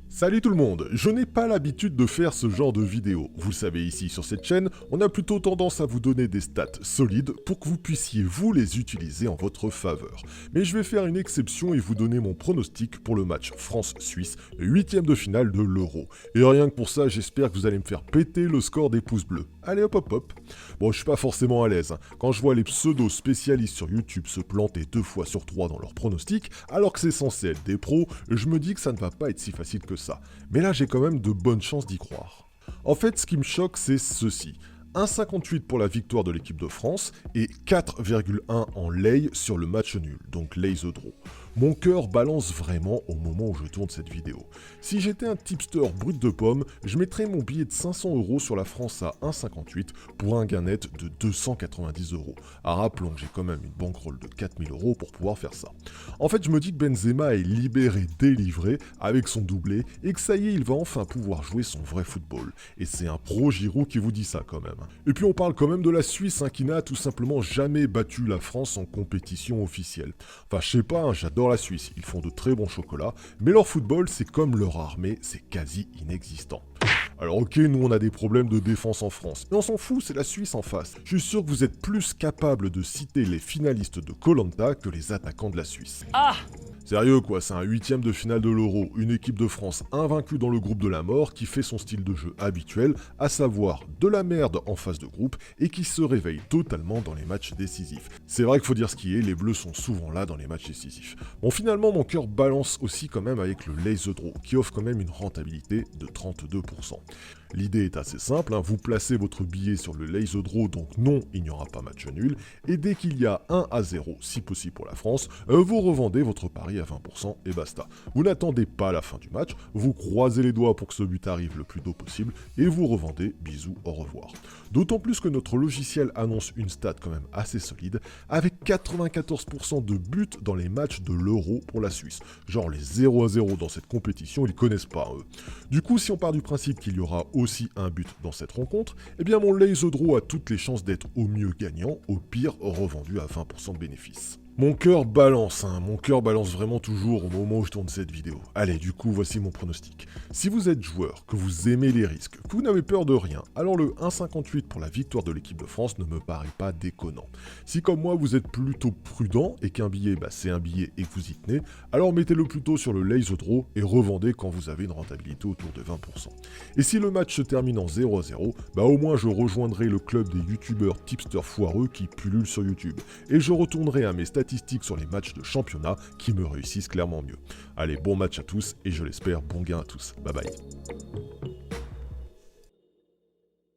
Salut tout le monde, je n'ai pas l'habitude de faire ce genre de vidéo. Vous le savez, ici sur cette chaîne, on a plutôt tendance à vous donner des stats solides pour que vous puissiez vous les utiliser en votre faveur. Mais je vais faire une exception et vous donner mon pronostic pour le match France-Suisse, 8e de finale de l'Euro. Et rien que pour ça, j'espère que vous allez me faire péter le score des pouces bleus. Allez hop hop hop. Bon, je suis pas forcément à l'aise. Quand je vois les pseudo-spécialistes sur YouTube se planter 2 fois sur 3 dans leurs pronostics, alors que c'est censé être des pros, je me dis que ça ne va pas être si facile que ça. Mais là, j'ai quand même de bonnes chances d'y croire. En fait, ce qui me choque, c'est ceci. 1,58 pour la victoire de l'équipe de France et 4,1 en lay sur le match nul, donc lay the draw. Mon cœur balance vraiment au moment où je tourne cette vidéo. Si j'étais un tipster brut de pomme, je mettrais mon billet de 500 € sur la France à 1,58 pour un gain net de 290 €. Ah, rappelons que j'ai quand même une bankroll de 4000 € pour pouvoir faire ça. En fait, je me dis que Benzema est libéré, délivré avec son doublé et que ça y est, il va enfin pouvoir jouer son vrai football. Et c'est un pro Giroud qui vous dit ça quand même. Et puis on parle quand même de la Suisse qui n'a tout simplement jamais battu la France en compétition officielle. Enfin, je sais pas, j'adore la Suisse, ils font de très bons chocolats, mais leur football, c'est comme leur armée, c'est quasi inexistant. Alors ok, nous on a des problèmes de défense en France, mais on s'en fout, c'est la Suisse en face. Je suis sûr que vous êtes plus capable de citer les finalistes de koh que les attaquants de la Suisse. Ah! Sérieux quoi, c'est un 8e de finale de l'Euro, une équipe de France invaincue dans le groupe de la mort qui fait son style de jeu habituel, à savoir de la merde en phase de groupe et qui se réveille totalement dans les matchs décisifs. C'est vrai qu'il faut dire ce qui est, les Bleus sont souvent là dans les matchs décisifs. Bon, finalement mon cœur balance aussi quand même avec le lay the draw qui offre quand même une rentabilité de 32%. L'idée est assez simple, vous placez votre billet sur le lay the draw, donc non, il n'y aura pas match nul, et dès qu'il y a 1-0, si possible pour la France, vous revendez votre pari à 20% et basta. Vous n'attendez pas la fin du match, vous croisez les doigts pour que ce but arrive le plus tôt possible, et vous revendez, bisous, au revoir. D'autant plus que notre logiciel annonce une stat quand même assez solide, avec 94% de buts dans les matchs de l'Euro pour la Suisse. Genre les 0-0 dans cette compétition, ils connaissent pas eux. Du coup, si on part du principe qu'il y aura aussi un but dans cette rencontre, eh bien mon lay the draw a toutes les chances d'être au mieux gagnant, au pire revendu à 20% de bénéfice. Mon cœur balance, mon cœur balance vraiment toujours au moment où je tourne cette vidéo. Allez, du coup, voici mon pronostic. Si vous êtes joueur, que vous aimez les risques, que vous n'avez peur de rien, alors le 1,58 pour la victoire de l'équipe de France ne me paraît pas déconnant. Si comme moi, vous êtes plutôt prudent et qu'un billet, c'est un billet et que vous y tenez, alors mettez-le plutôt sur le lay the draw et revendez quand vous avez une rentabilité autour de 20%. Et si le match se termine en 0-0, au moins je rejoindrai le club des youtubeurs tipsters foireux qui pullulent sur YouTube. Et je retournerai à mes statistiques sur les matchs de championnat qui me réussissent clairement mieux. Allez, bon match à tous et je l'espère, bon gain à tous. Bye bye.